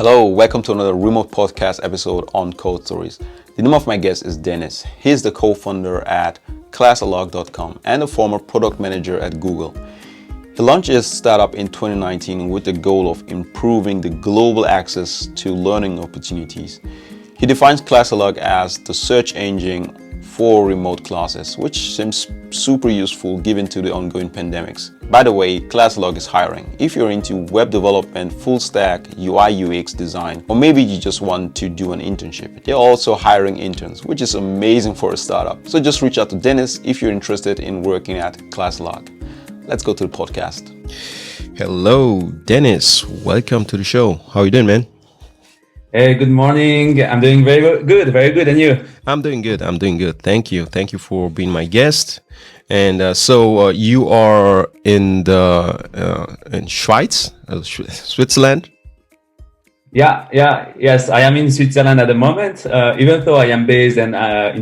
Hello, welcome to another remote podcast episode on CodeStories. The name of my guest is Deniz. He's the co-founder at Classalog.com and a former product manager at Google. He launched his startup in 2019 with the goal of improving the global access to learning opportunities. He defines Classalog as the search engine for remote classes, which seems super useful given to the ongoing pandemics. By the way, Classlog is hiring. If you're into web development, full stack, UI UX design, or maybe you just want to do an internship, they're also hiring interns, which is amazing for a startup. So just reach out to Deniz if you're interested in working at Classlog. Let's go to the podcast. Hello, Deniz. Welcome to the show. How are you doing, man? Hey, good morning. I'm doing very good. And you? I'm doing good. Thank you for being my guest. And so you are in Schweiz, Switzerland. Yes. I am in Switzerland at the moment. Even though I am based in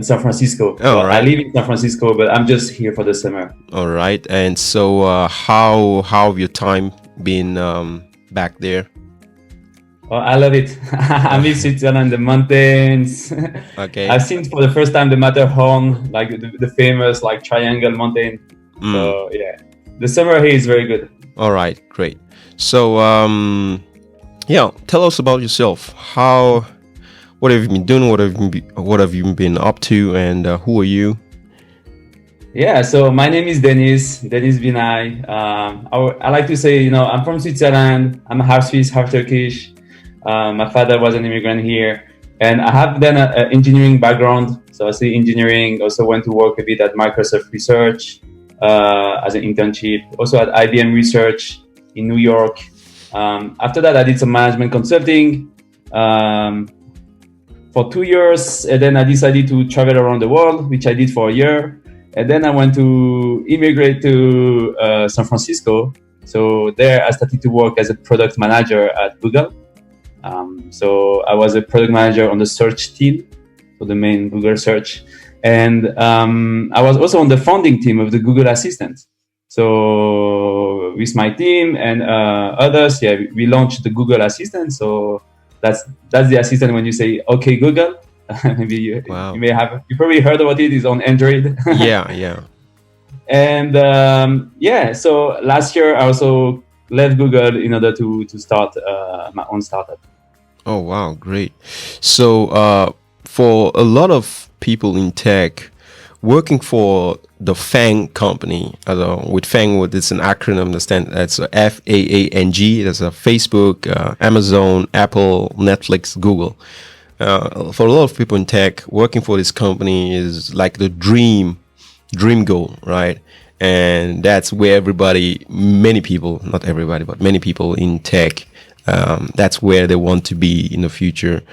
San Francisco. Oh, right. I live in San Francisco, but I'm just here for the summer. All right. And so how have your time been back there? Oh, I love it. I'm in Switzerland, the mountains. Okay. I've seen for the first time the Matterhorn, like the famous like triangle mountain. So yeah, the summer here is very good. All right, great. So tell us about yourself. What have you been doing? What have you been up to? And who are you? Yeah, so my name is Deniz Binay. I like to say, I'm from Switzerland. I'm half Swiss, half Turkish. My father was an immigrant here, and I have then an engineering background. So I studied engineering, also went to work a bit at Microsoft Research as an internship, also at IBM Research in New York. After that, I did some management consulting for 2 years, and then I decided to travel around the world, which I did for a year. And then I went to immigrate to San Francisco. So there I started to work as a product manager at Google. So I was a product manager on the search team, so the main Google search. And I was also on the founding team of the Google Assistant. So with my team and others, we launched the Google Assistant. So that's the assistant when you say, "Okay, Google." Maybe you may probably heard about it. It's on Android. Yeah. And so last year I also left Google in order to start my own startup. Oh, wow. Great. So for a lot of people in tech, working for the FANG company, with FANG, it's an acronym, understand that's FAANG, that's a Facebook, Amazon, Apple, Netflix, Google. For a lot of people in tech, working for this company is like the dream goal, right? And that's where many people, not everybody, but many people in tech, that's where they want to be in the future.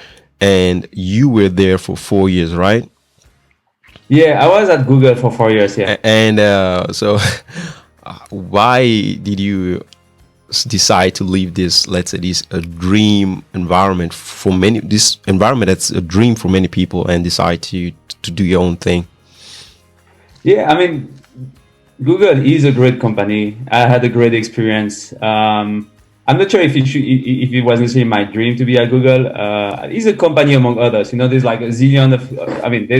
And you were there for 4 years, right? Yeah, I was at Google for 4 years, yeah. And so why did you decide to leave this, let's say, this a dream environment for many, this environment that's a dream for many people, and decide to do your own thing? Yeah, I mean, Google is a great company. I had a great experience. I'm not sure if it was necessarily my dream to be at Google. It's a company among others. There's like there's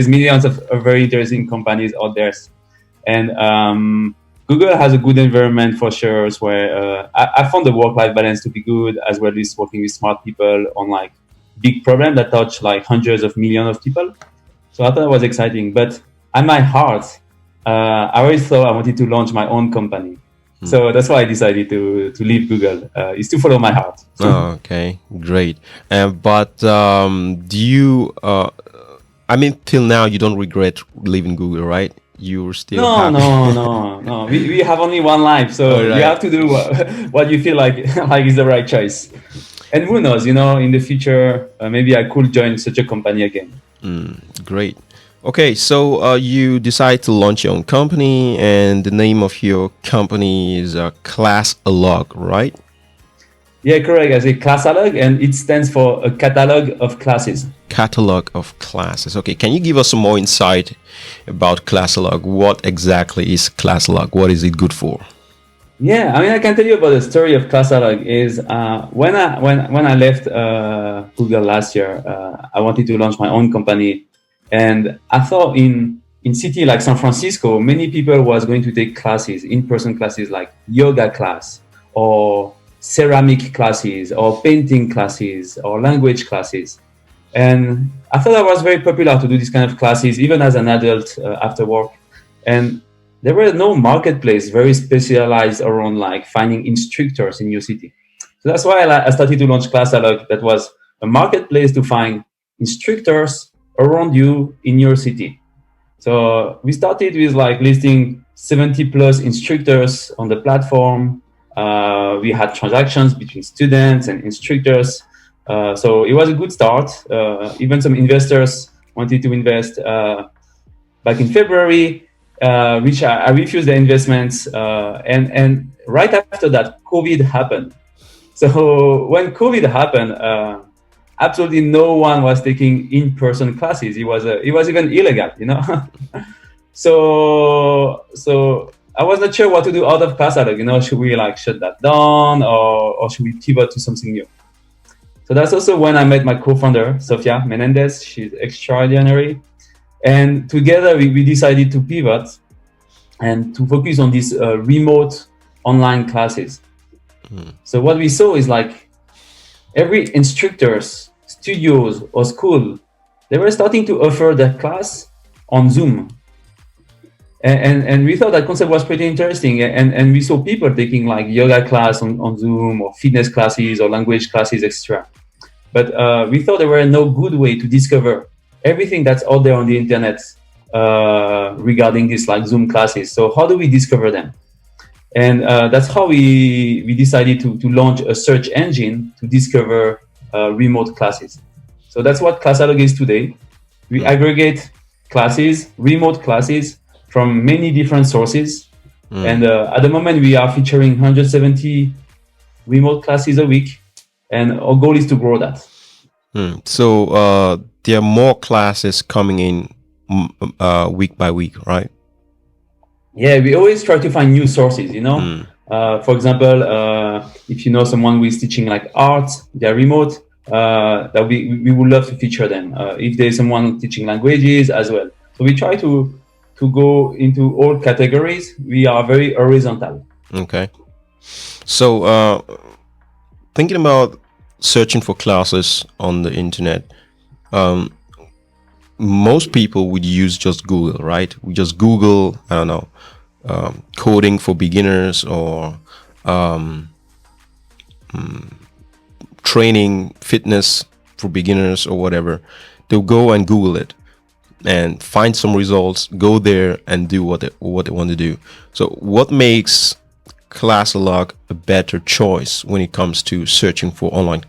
millions of very interesting companies out there. And Google has a good environment for sure, where I found the work-life balance to be good, as well as working with smart people on like big problems that touch like hundreds of millions of people. So I thought it was exciting. But at my heart, I always thought I wanted to launch my own company. So that's why I decided to leave Google, is to follow my heart. Oh, okay, great. But do you, till now you don't regret leaving Google, right? You're still happy. No. We have only one life, so you have to do what you feel like is the right choice. And who knows, in the future, maybe I could join such a company again. Great. Okay, so you decide to launch your own company, and the name of your company is Classalog, right? Yeah, correct. I say Classalog, and it stands for a catalog of classes. Catalog of classes. Okay, can you give us some more insight about Classalog? What exactly is Classalog? What is it good for? Yeah, I mean, I can tell you about the story of Classalog. Is when I left Google last year, I wanted to launch my own company, and I thought in city like San Francisco, many people was going to take classes, in-person classes like yoga class or ceramic classes or painting classes or language classes, and I thought that was very popular to do these kind of classes, even as an adult after work, and there were no marketplace very specialized around like finding instructors in your city. So that's why I started to launch Classalog. That was a marketplace to find instructors around you in your city. So we started with like listing 70 plus instructors on the platform. We had transactions between students and instructors. So it was a good start. Even some investors wanted to invest back in February, which I refused the investments. And right after that, COVID happened. So when COVID happened, absolutely no one was taking in-person classes. It was even illegal, you know. So I was not sure what to do out of Classalog. You know, should we like shut that down or should we pivot to something new? So that's also when I met my co-founder, Sofia Menendez. She's extraordinary. And together we decided to pivot and to focus on these remote online classes. So what we saw is like every instructors, studios or school, they were starting to offer their class on Zoom. And we thought that concept was pretty interesting. And we saw people taking like yoga class on Zoom or fitness classes or language classes, etc. But we thought there were no good way to discover everything that's out there on the internet regarding these like Zoom classes. So how do we discover them? And that's how we decided to launch a search engine to discover remote classes. So that's what Classalog is today. We aggregate classes, remote classes from many different sources. And at the moment, we are featuring 170 remote classes a week. And our goal is to grow that. So there are more classes coming in week by week, right? Yeah, we always try to find new sources, you know. For example, if you know someone who is teaching like art, they're remote, that we would love to feature them. If there's someone teaching languages as well. So we try to go into all categories. We are very horizontal. Okay. So thinking about searching for classes on the internet, most people would use just Google, right? We just Google, I don't know, coding for beginners or training fitness for beginners or whatever. They'll go and Google it and find some results, go there and do what they want to do. So what makes Classalog a better choice when it comes to searching for online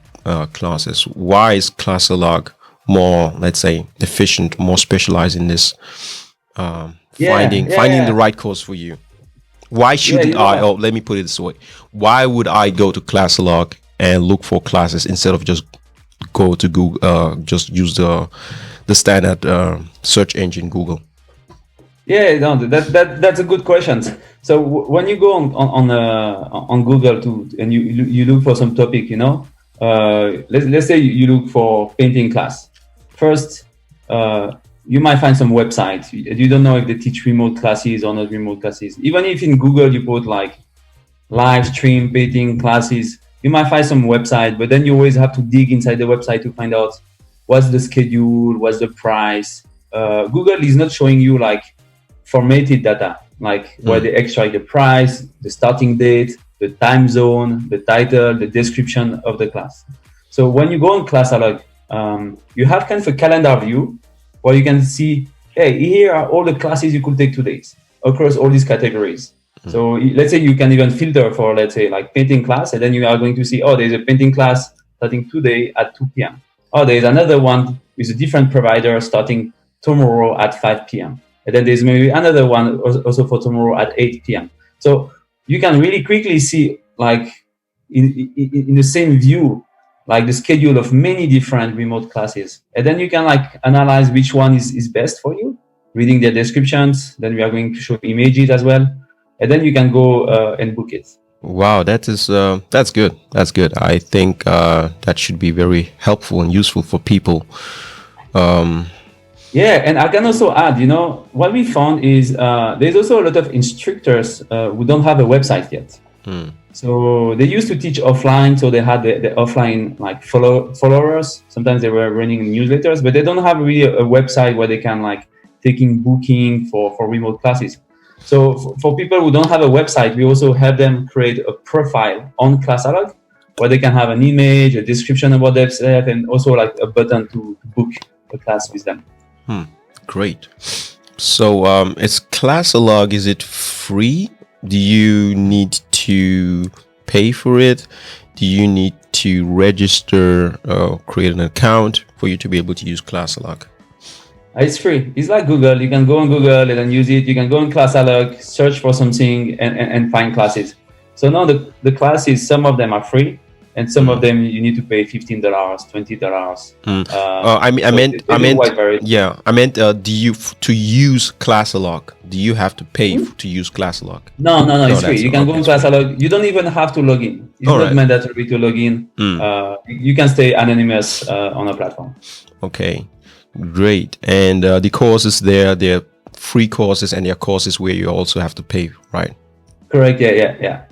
classes? Why is Classalog more, let's say, efficient, more specialized in this finding the right course for you? Why shouldn't let me put it this way. Why would I go to Classalog and look for classes instead of just go to Google, just use the standard search engine Google? Yeah, no, that's a good question. So when you go on Google and you look for some topic, you know, let's say you look for painting class. First, you might find some websites. You don't know if they teach remote classes or not remote classes. Even if in Google you put like live stream painting classes, you might find some website, but then you always have to dig inside the website to find out what's the schedule, what's the price. Google is not showing you like formatted data, like where they extract the price, the starting date, the time zone, the title, the description of the class. So when you go on Classalog, you have kind of a calendar view where you can see, hey, here are all the classes you could take today across all these categories. So let's say you can even filter for, let's say, like painting class, and then you are going to see, oh, there's a painting class starting today at 2 p.m. Oh, there's another one with a different provider starting tomorrow at 5 p.m. And then there's maybe another one also for tomorrow at 8 p.m. So you can really quickly see, like, in the same view, like the schedule of many different remote classes. And then you can like analyze which one is best for you, reading their descriptions. Then we are going to show images as well. and then you can go and book it. Wow, that's good. That's good. I think that should be very helpful and useful for people. Yeah, and I can also add, what we found is there's also a lot of instructors who don't have a website yet. So they used to teach offline, so they had the offline like followers. Sometimes they were running newsletters, but they don't have really a website where they can like taking booking for remote classes. So for people who don't have a website, we also help them create a profile on Classalog where they can have an image, a description about themselves, and also like a button to book a class with them. Great. So it's Classalog. Is it free? Do you need to pay for it? Do you need to register or create an account for you to be able to use Classalog? It's free. It's like Google. You can go on Google and then use it. You can go on Classalog, search for something, and find classes. So now the classes, some of them are free, and some of them you need to pay $15, $20. I meant, do you to use Classalog? Do you have to pay to use Classalog? No, it's free. You can go on Classalog. You don't even have to log in. It's not mandatory to log in. You can stay anonymous on the platform. Okay, great. And the courses there, they're free courses, and they're courses where you also have to pay, right? Correct. Yeah.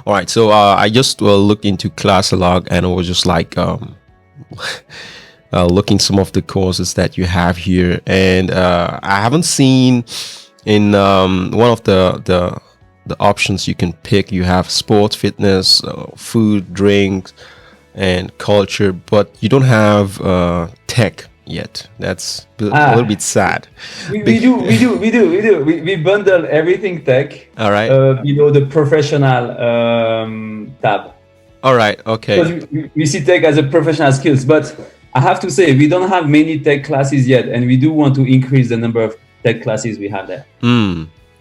All right. So I just looked into Classalog, and it was just like looking some of the courses that you have here, and I haven't seen in one of the options you can pick. You have sports, fitness, food, drinks, and culture, but you don't have tech yet. That's a little bit sad. We do. We bundle everything tech. All right. Below the professional tab. All right. Okay. Because we see tech as a professional skills, but I have to say we don't have many tech classes yet, and we do want to increase the number of tech classes we have there.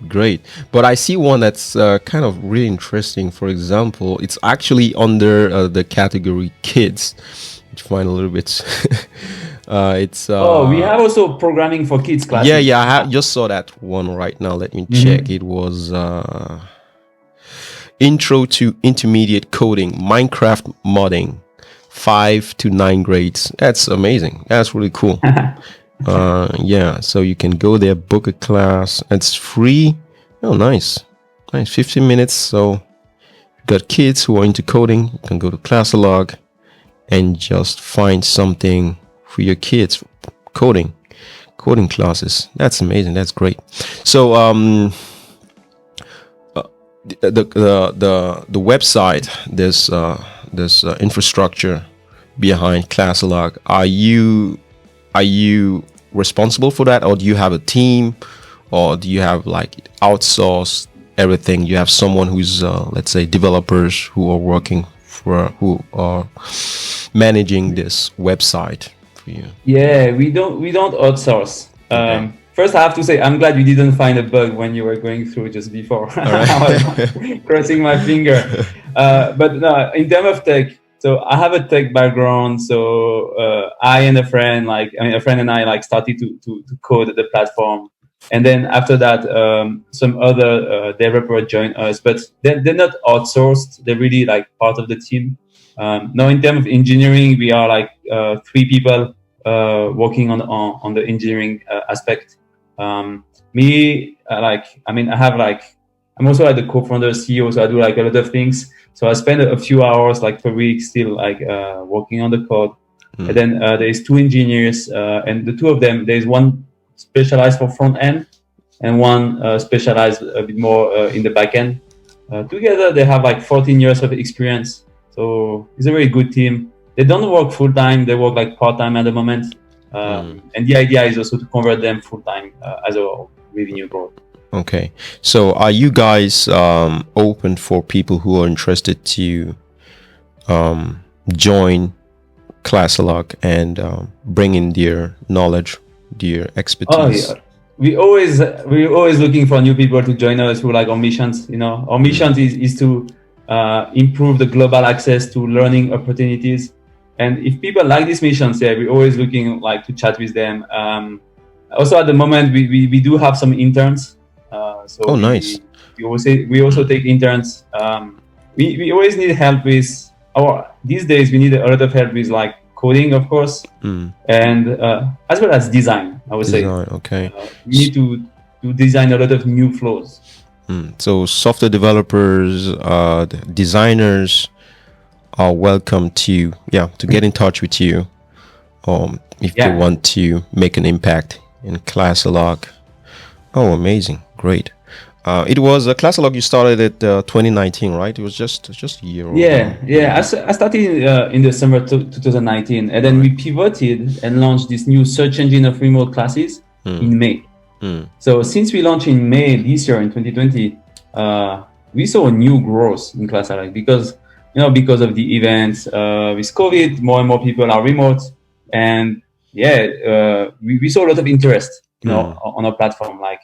Great. But I see one that's kind of really interesting. For example, it's actually under the category kids, which I find a little bit. We have also programming for kids classes. Yeah. I just saw that one right now. Let me check. It was Intro to Intermediate Coding, Minecraft Modding, 5 to 9 grades. That's amazing. That's really cool. So you can go there, book a class. It's free. Oh, nice. 15 minutes. So you've got kids who are into coding. You can go to Classalog and just find something for your kids. Coding classes. That's amazing. That's great. So the website, there's infrastructure behind Classalog. Are you responsible for that, or do you have a team, or do you have like outsourced everything? You have someone who's let's say developers who are working who are managing this website for you? Yeah, we don't outsource. Okay. First, I have to say I'm glad you didn't find a bug when you were going through just before. Right. I was crossing my finger. But no, in terms of tech, so I have a tech background. So I and a friend, a friend and I started to code the platform. And then after that, some other developer joined us, but they're not outsourced. They're really like part of the team. Now, in terms of engineering, we are like 3 people working on the engineering aspect. I'm also like the co-founder, CEO, so I do like a lot of things. So I spend a few hours like per week still working on the code. And then there's 2 engineers, and the 2 of them, there's one specialized for front end and one specialized a bit more in the back end. Together, they have like 14 years of experience. So it's a very good team. They don't work full time; they work like part time at the moment. And the idea is also to convert them full time as a revenue growth. Okay, so are you guys open for people who are interested to join Classalog and bring in their knowledge, their expertise? Oh, yeah. We're always looking for new people to join us who like our missions. Our mission is to improve the global access to learning opportunities. And if people like these missions, we're always looking to chat with them. Also, at the moment, we do have some interns. So Oh, nice. we also take interns. We always need help with these days we need a lot of help with like coding, of course, and as well as design. I would say Design, okay. we need to design a lot of new flows. So software developers, designers are welcome to get in touch with you if they want to make an impact in Classalog. Oh, amazing. Great. It was Classalog you started at 2019, right? It was just a year old. I started in December 2019, and then we pivoted and launched this new search engine of remote classes in May. So since we launched in May this year in 2020, we saw a new growth in Classalog because of the events with COVID, more and more people are remote, and we saw a lot of interest on our platform. Like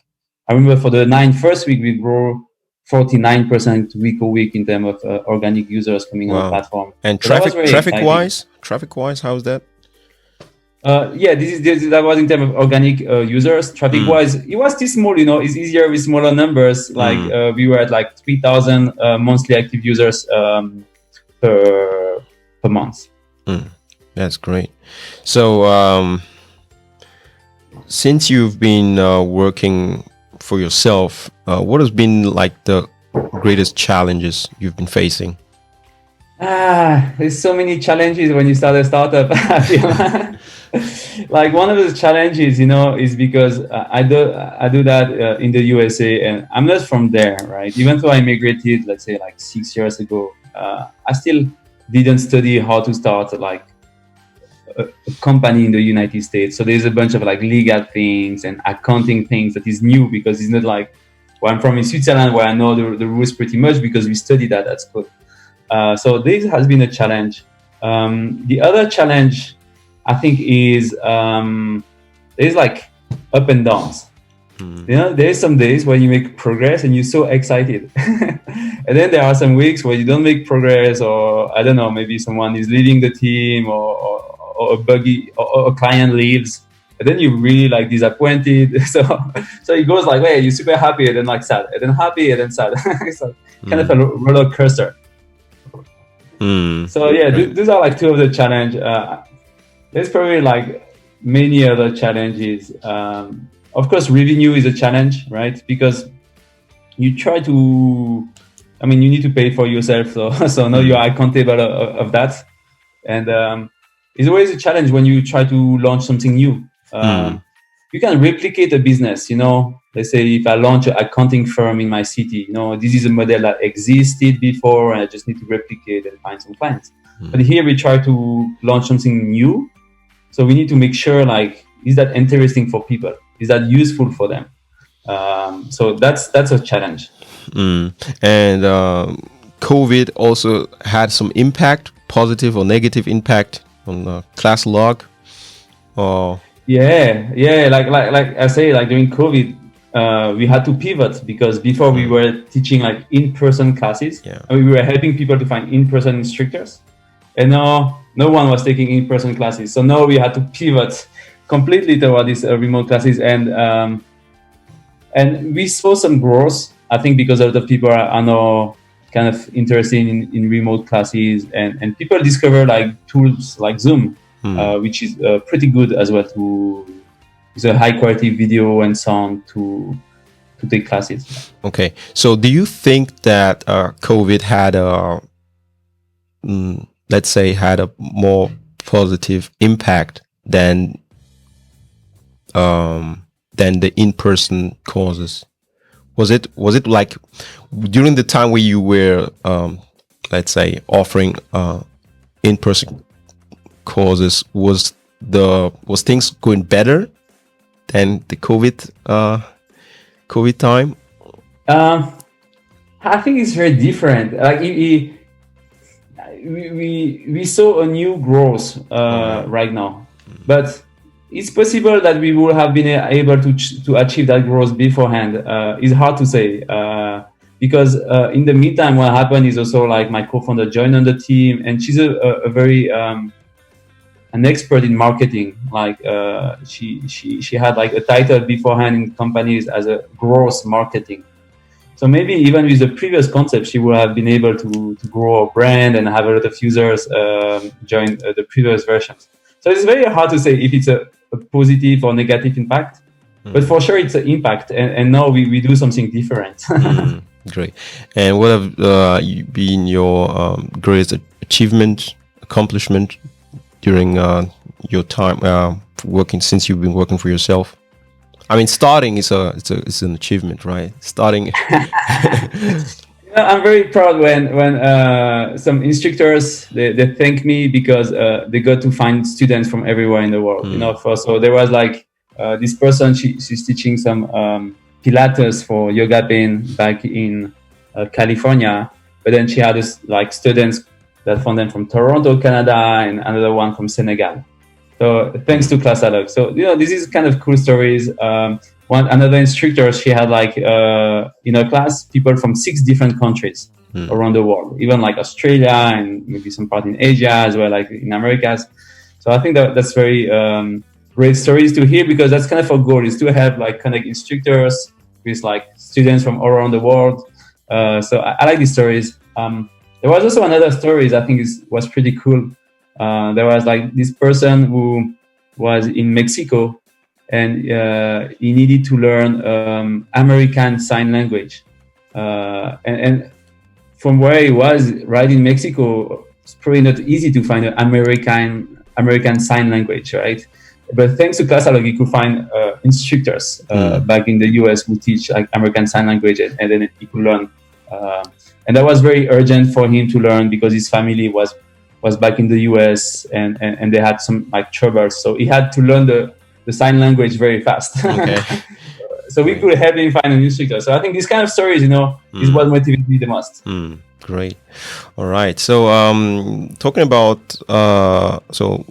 I remember for the first week we grew 49% week-over-week in terms of organic users coming on the platform. And so traffic wise, how's that? That was in terms of organic users. Traffic wise, it was still small. It's easier with smaller numbers. Like we were at like 3,000 monthly active users per month. That's great. So since you've been working for yourself, what has been like the greatest challenges you've been facing? There's so many challenges when you start a startup. I feel like one of the challenges, is because I do that in the USA, and I'm not from there, right? Even though I migrated, let's say like 6 years ago, I still didn't study how to start like a company in the United States. So there's a bunch of like legal things and accounting things that is new because it's not like where I'm from in Switzerland, where I know the rules pretty much because we studied that at school. So this has been a challenge. The other challenge, I think, is there's like up and downs. There's some days where you make progress and you're so excited. And then there are some weeks where you don't make progress, or I don't know, maybe someone is leaving the team or a client leaves. And then you're really like disappointed. So it goes like, you're super happy and then like sad, and then happy and then sad. It's like kind of a roller coaster. So these are like two of the challenge. There's probably like many other challenges. Of course, revenue is a challenge, right? Because you try to, you need to pay for yourself. So now you are accountable of that. And it's always a challenge when you try to launch something new. You can replicate a business, Let's say if I launch an accounting firm in my city, this is a model that existed before and I just need to replicate and find some clients. But here we try to launch something new. So we need to make sure, like, is that interesting for people? Is that useful for them? So that's a challenge. And COVID also had some impact, positive or negative impact on Classlog? Like I say, like during COVID, we had to pivot because before we were teaching like in-person classes. And we were helping people to find in-person instructors, and now no one was taking in-person classes. So now we had to pivot completely toward these remote classes, and we saw some growth. I think because a lot of people are now kind of interested in remote classes, and people discover like tools like Zoom, which is pretty good as well it's a high quality video and sound to take classes. Okay, so do you think that COVID had had a more positive impact than the in-person courses? Was it like during the time where you were offering in-person courses, was things going better than the COVID time? I think it's very different. Like we saw a new growth right now, but it's possible that we would have been able to achieve that growth beforehand. It's hard to say because in the meantime, what happened is also like my co-founder joined on the team, and she's a very an expert in marketing. Like she had like a title beforehand in companies as a growth marketing. So maybe even with the previous concept, she would have been able to grow a brand and have a lot of users join the previous versions. So it's very hard to say if it's a positive or negative impact, but for sure it's an impact. And now we do something different. Great. And what have been your greatest achievement, accomplishment during your time working, since you've been working for yourself? I mean, starting is it's an achievement, right? Starting. I'm very proud when some instructors they thank me because they got to find students from everywhere in the world. So there was like this person, she's teaching some Pilates for yoga pain back in California, but then she had this like students that found them from Toronto, Canada, and another one from Senegal. So thanks to Classalog. So this is kind of cool stories. Another instructor, she had like in her class people from 6 different countries around the world, even like Australia and maybe some part in Asia as well, like in Americas. So I think that's very great stories to hear, because that's kind of our goal, is to have like connect instructors with like students from all around the world. So I like these stories. There was also another story I think was pretty cool. There was like this person who was in Mexico, and he needed to learn American Sign Language. And from where he was, right in Mexico, it's probably not easy to find an American Sign Language, right? But thanks to Classalog, he could find instructors back in the US who teach like American Sign Language, and then he could learn. And that was very urgent for him to learn, because his family was back in the US and they had some like troubles. So he had to learn the sign language very fast. Okay. So we could help him find an instructor. So I think these kind of stories, is what motivates me the most. Great. All right. So talking about, so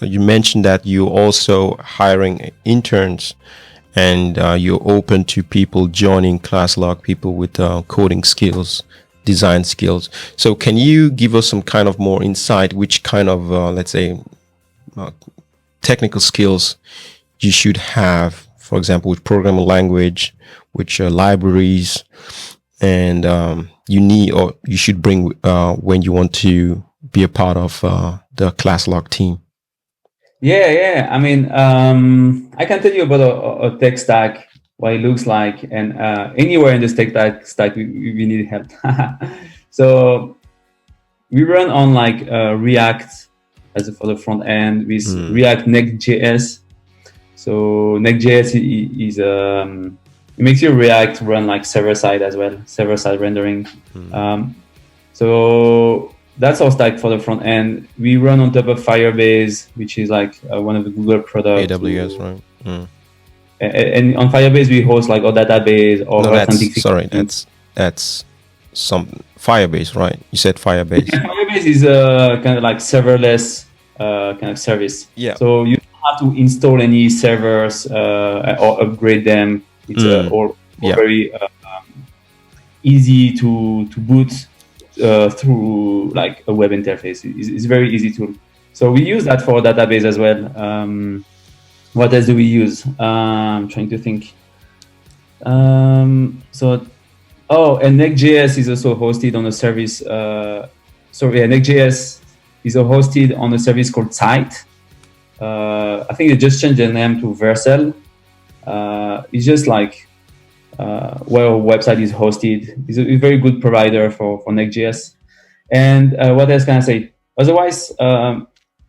you mentioned that you also hiring interns, and you're open to people joining Classlog, people with coding skills, design skills. So can you give us some kind of more insight, which kind of, let's say, technical skills you should have, for example, with programming language, which libraries, and you need or you should bring when you want to be a part of the Classlog team? Yeah. I mean, I can tell you about a tech stack, what it looks like, and anywhere in this tech stack, we need help. So we run on like React for the front end with React Next.js. So Next.js is it makes your React run like server side as well, server side rendering. So that's our stack for the front end. We run on top of Firebase, which is like one of the Google products. AWS, right? And on Firebase, we host like our database or authentication. That's some Firebase, right? You said Firebase. Yeah, Firebase is kind of like serverless kind of service. Yeah. So you don't have to install any servers or upgrade them. It's all very easy to boot through like a web interface. It's very easy to. So we use that for database as well. What else do we use? I'm trying to think. And Next.js is also hosted on a service. Next.js is hosted on a service called Site. I think they just changed the name to Vercel. It's just like where our website is hosted. It's a very good provider for Next.js. And what else can I say? Otherwise,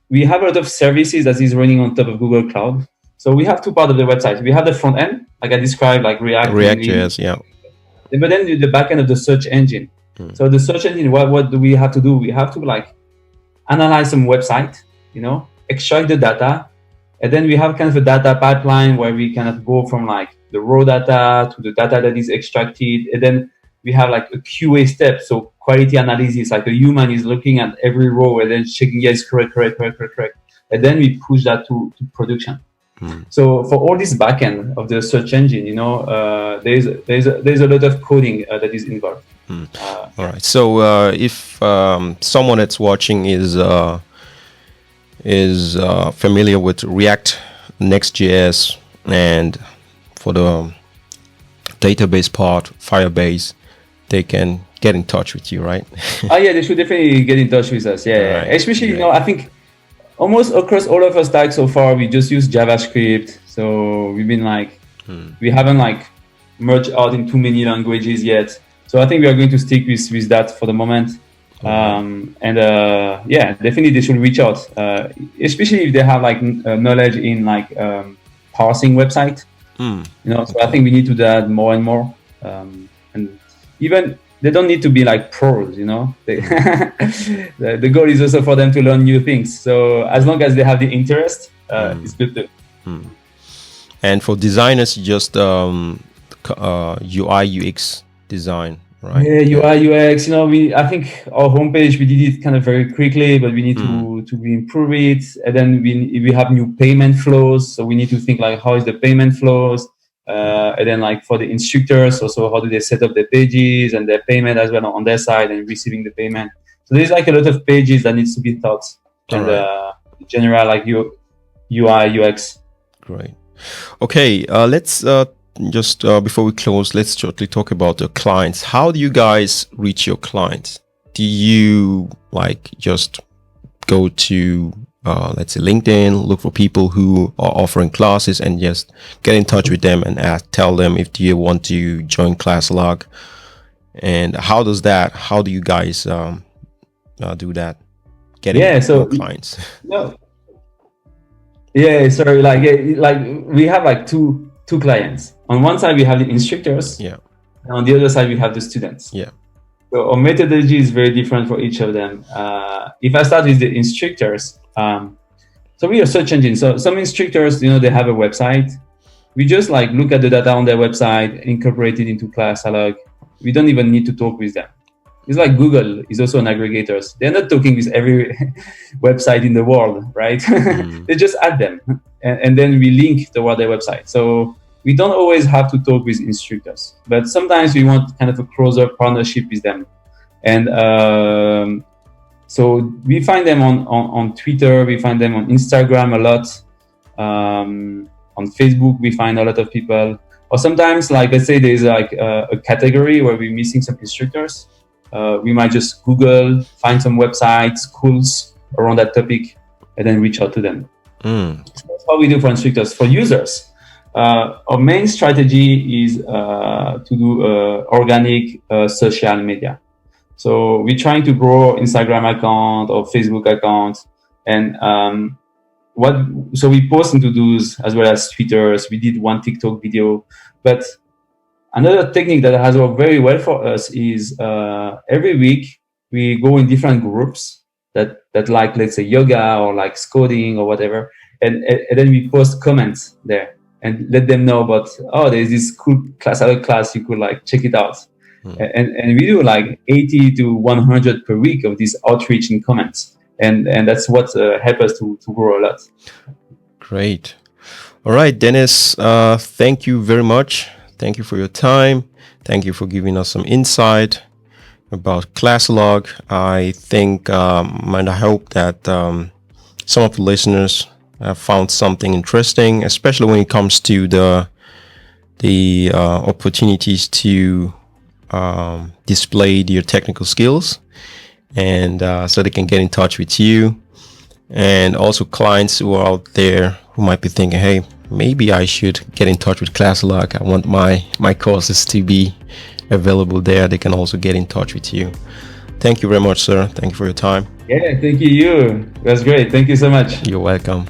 we have a lot of services that is running on top of Google Cloud. So we have 2 parts of the website. We have the front end, like I described, like React.js, yeah. But then the back end of the search engine. So the search engine, what do we have to do? We have to like analyze some website, extract the data, and then we have kind of a data pipeline where we kind of go from like the raw data to the data that is extracted, and then we have like a QA step, so quality analysis, like a human is looking at every row and then checking, yes, correct, and then we push that to production. So for all this backend of the search engine, there's a lot of coding that is involved. All right. So if someone that's watching is familiar with React Next.js, and for the database part, Firebase, they can get in touch with you, right? Oh yeah, they should definitely get in touch with us. Yeah, Right. especially I think almost across all of our stack so far, we just use JavaScript. So we've been we haven't merged out in too many languages yet. So I think we are going to stick with that for the moment. Yeah, definitely they should reach out, especially if they have knowledge in parsing website. So I think we need to do that more and more. And even they don't need to be pros, the goal is also for them to learn new things. So as long as they have the interest, it's good too. And for designers, just UI UX design, right? Yeah, UI UX. I think our homepage we did it kind of very quickly, but we need to improve it. And then we have new payment flows, so we need to think how is the payment flows. And then for the instructors also, how do they set up their pages and their payment as well on their side and receiving the payment. So there's a lot of pages that needs to be thought and general UI UX. Great. Okay, let's just before we close, let's shortly talk about the clients. How do you guys reach your clients? Do you just go to let's say LinkedIn, look for people who are offering classes and just get in touch with them and tell them if you want to join Classlog? And how do you guys do that? Getting clients. No. Yeah, sorry. We have two clients. On one side, we have the instructors. Yeah. And on the other side, we have the students. Yeah. So our methodology is very different for each of them. If I start with the instructors, so we are search engine. So some instructors, they have a website. We just look at the data on their website, incorporate it into Classalog. We don't even need to talk with them. It's like Google is also an aggregator. They're not talking with every website in the world, right? They just add them and then we link toward their website. So we don't always have to talk with instructors, but sometimes we want kind of a closer partnership with them. And so we find them on Twitter, we find them on Instagram a lot. On Facebook, we find a lot of people. Or sometimes, let's say there's a category where we're missing some instructors. We might just Google, find some websites, schools around that topic, and then reach out to them. So that's what we do for instructors. For users, our main strategy is to do organic social media. So we're trying to grow Instagram account or Facebook account, and so we post into those as well as Twitters. We did one TikTok video, but another technique that has worked very well for us is every week we go in different groups that let's say yoga or coding or whatever, and then we post comments there and let them know about there's this cool Classalog class, you could check it out. And we do 80 to 100 per week of these outreach in comments, and that's what helped us to grow a lot. Great. All right, Deniz, thank you very much. Thank you for your time. Thank you for giving us some insight about Classlog. I think and I hope that some of the listeners have found something interesting, especially when it comes to the opportunities to display your technical skills, and so they can get in touch with you. And also clients who are out there who might be thinking, hey, maybe I should get in touch with Classlog. I want my courses to be available there. They can also get in touch with you. Thank you very much, sir. Thank you for your time. Yeah, thank you. That's great. Thank you so much. You're welcome.